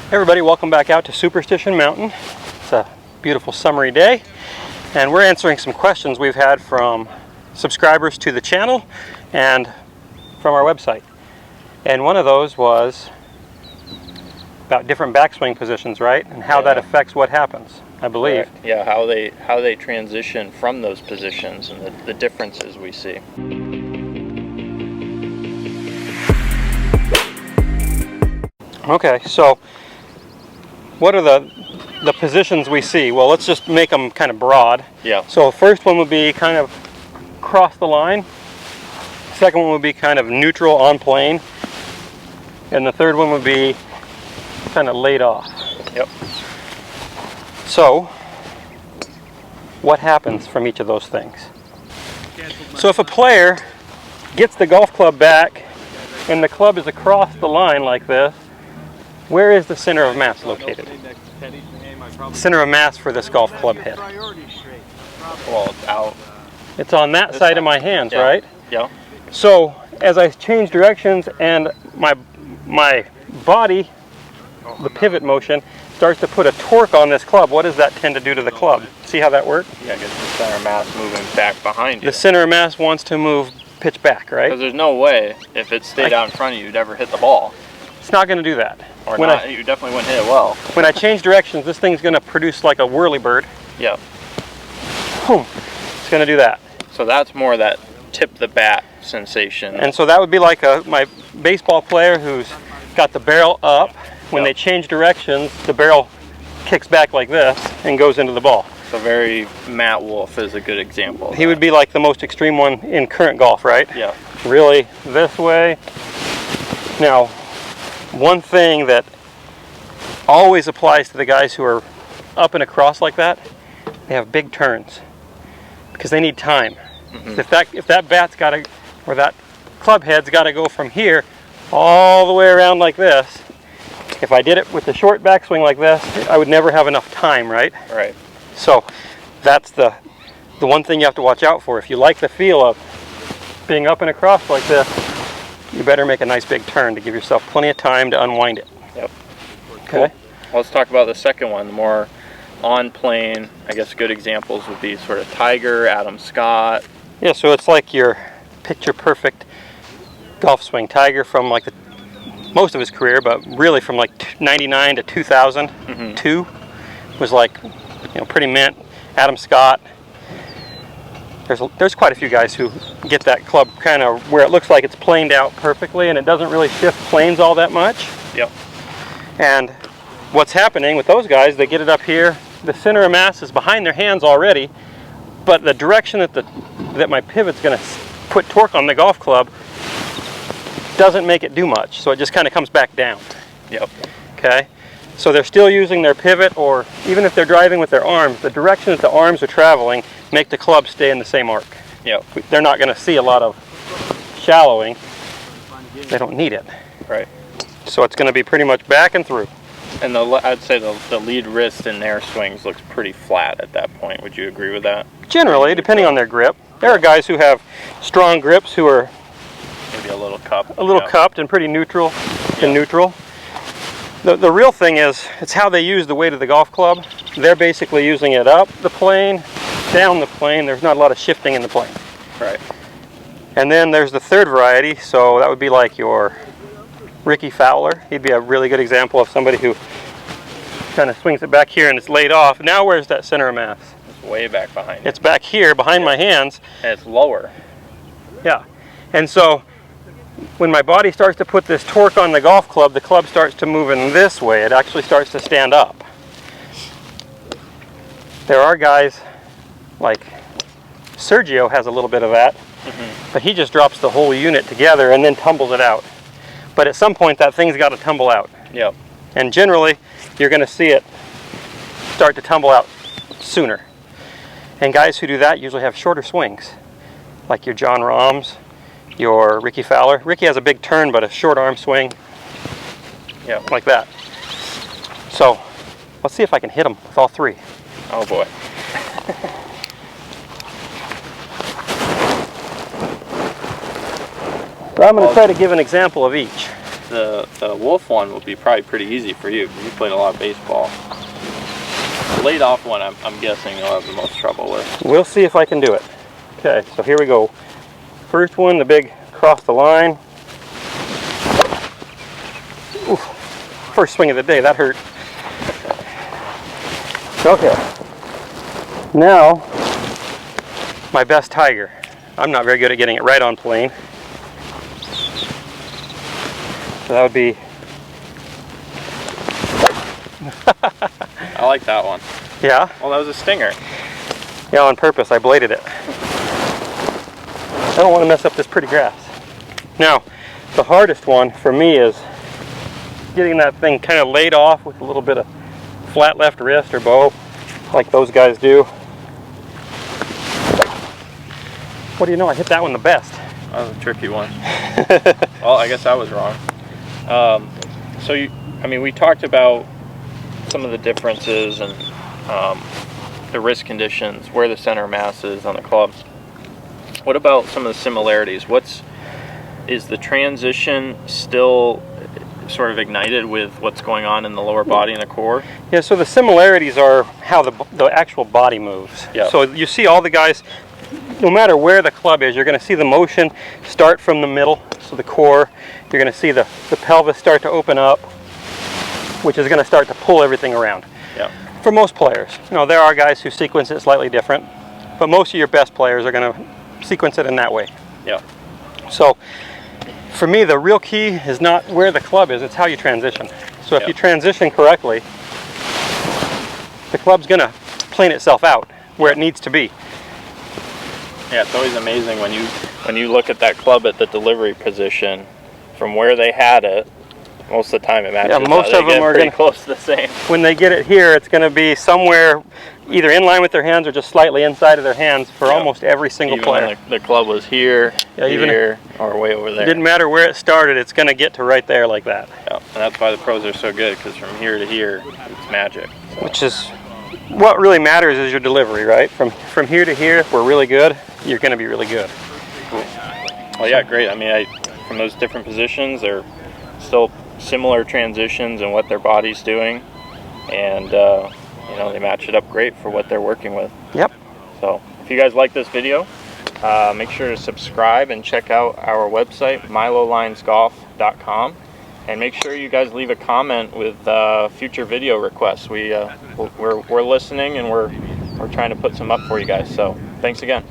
Hey everybody, welcome back out to Superstition Mountain. It's a beautiful summery day, and we're answering some questions we've had from subscribers to the channel and from our website. And one of those was about different backswing positions, right? And how that affects what happens, I believe. Correct. Yeah, how they transition from those positions and the differences we see. Okay, so what are the positions we see? Well, let's just make them kind of broad. Yeah. So first one would be kind of cross the line. Second one would be kind of neutral on plane. And the third one would be kind of laid off. Yep. So what happens from each of those things? So if a player gets the golf club back and the club is across the line like this, where is the center of mass located? Center of mass for this golf club head. Well, it's out. It's on that side of my hands, yeah. right? Yeah. So as I change directions and my body, the pivot motion, starts to put a torque on this club, what does that tend to do to the club? See how that works? Yeah, because the center of mass moving back behind you. The center of mass wants to move, pitch back, right? Because there's no way, if it stayed out in front of you, you'd ever hit the ball. It's not going to do that. Or not, you definitely wouldn't hit it well. When I change directions, this thing's going to produce like a whirly bird. Yeah. Boom. It's going to do that. So that's more that tip the bat sensation. And so that would be like my baseball player who's got the barrel up. When they change directions, the barrel kicks back like this and goes into the ball. So Matt Wolff is a good example. He would be like the most extreme one in current golf, right? Yeah. Really this way. Now, one thing that always applies to the guys who are up and across like that, they have big turns because they need time. Mm-hmm. If that bat's got to, or that club head's got to go from here all the way around like this, if I did it with the short backswing like this, I would never have enough time, right? Right. So that's the one thing you have to watch out for. If you like the feel of being up and across like this, you better make a nice big turn to give yourself plenty of time to unwind it. Yep. Okay. Cool. Well, let's talk about the second one, the more on plane. I guess good examples would be sort of Tiger, Adam Scott. Yeah, so it's like your picture perfect golf swing. Tiger from like most of his career, but really from like 99 to 2002 was like, pretty mint. Adam Scott. There's quite a few guys who get that club kind of where it looks like it's planed out perfectly and it doesn't really shift planes all that much. Yep. And what's happening with those guys, they get it up here, the center of mass is behind their hands already, but the direction that my pivot's going to put torque on the golf club doesn't make it do much, so it just kind of comes back down. Yep. Okay? So they're still using their pivot, or even if they're driving with their arms, the direction that the arms are traveling make the club stay in the same arc. Yep. They're not going to see a lot of shallowing. They don't need it. Right. So it's going to be pretty much back and through. And I'd say the lead wrist in their swings looks pretty flat at that point. Would you agree with that? Generally, depending on their grip. There are guys who have strong grips who are maybe a little cupped. A little cupped and pretty neutral and neutral. The real thing is, it's how they use the weight of the golf club. They're basically using it up the plane, down the plane. There's not a lot of shifting in the plane. Right. And then there's the third variety, so that would be like your Rickie Fowler. He'd be a really good example of somebody who kind of swings it back here and it's laid off. Now where's that center of mass? It's way back behind. It's back here, behind my hands. And it's lower. Yeah. And so when my body starts to put this torque on the club starts to move in this way. It actually starts to stand up. There are guys like Sergio has a little bit of that, but he just drops the whole unit together and then tumbles it out. But at some point that thing's got to tumble out. Yep. And generally you're going to see it start to tumble out sooner. And guys who do that usually have shorter swings, like your John Rahms, your Rickie Fowler. Rickie has a big turn but a short arm swing. Yeah, like that. So let's see if I can hit him with all three. Oh boy. So I'm going to try to give an example of each. the Wolff one will be probably pretty easy for you because you played a lot of baseball. The laid off one, I'm guessing you'll have the most trouble with. We'll see if I can do it. Okay, so here we go. First one, the big across the line. Oof. First swing of the day, that hurt. Okay. Now, my best tiger. I'm not very good at getting it right on plane. So that would be... I like that one. Yeah? Well, that was a stinger. Yeah, on purpose. I bladed it. I don't want to mess up this pretty grass. Now, the hardest one for me is getting that thing kind of laid off with a little bit of flat left wrist or bow, like those guys do. What do you know? I hit that one the best. That was a tricky one. Well, I guess I was wrong. So we talked about some of the differences and the wrist conditions, where the center mass is on the club. What about some of the similarities? Is the transition still sort of ignited with what's going on in the lower body and the core? Yeah, so the similarities are how the actual body moves. Yeah. So you see all the guys, no matter where the club is, you're going to see the motion start from the middle, so the core. You're going to see the pelvis start to open up, which is going to start to pull everything around. Yeah. For most players. There are guys who sequence it slightly different, but most of your best players are going to sequence it in that way. Yeah. So for me, the real key is not where the club is, it's how you transition. So if you transition correctly, the club's going to plane itself out where it needs to be. Yeah, it's always amazing when you look at that club at the delivery position from where they had it. Most of the time it matches. Yeah, most of them are pretty close to the same. When they get it here, it's going to be somewhere either in line with their hands or just slightly inside of their hands for almost every single player. When the club was here, here, or way over there. It didn't matter where it started, it's going to get to right there like that. Yeah, and that's why the pros are so good, because from here to here, it's magic. So. Which is, what really matters is your delivery, right? From here to here, if we're really good, you're going to be really good. Cool. Well, yeah, great. From those different positions, they're still similar transitions and what their body's doing, and they match it up great for what they're working with. Yep. So if you guys like this video, make sure to subscribe and check out our website, milolinesgolf.com, and make sure you guys leave a comment with future video requests. We're listening, and we're trying to put some up for you guys. So thanks again.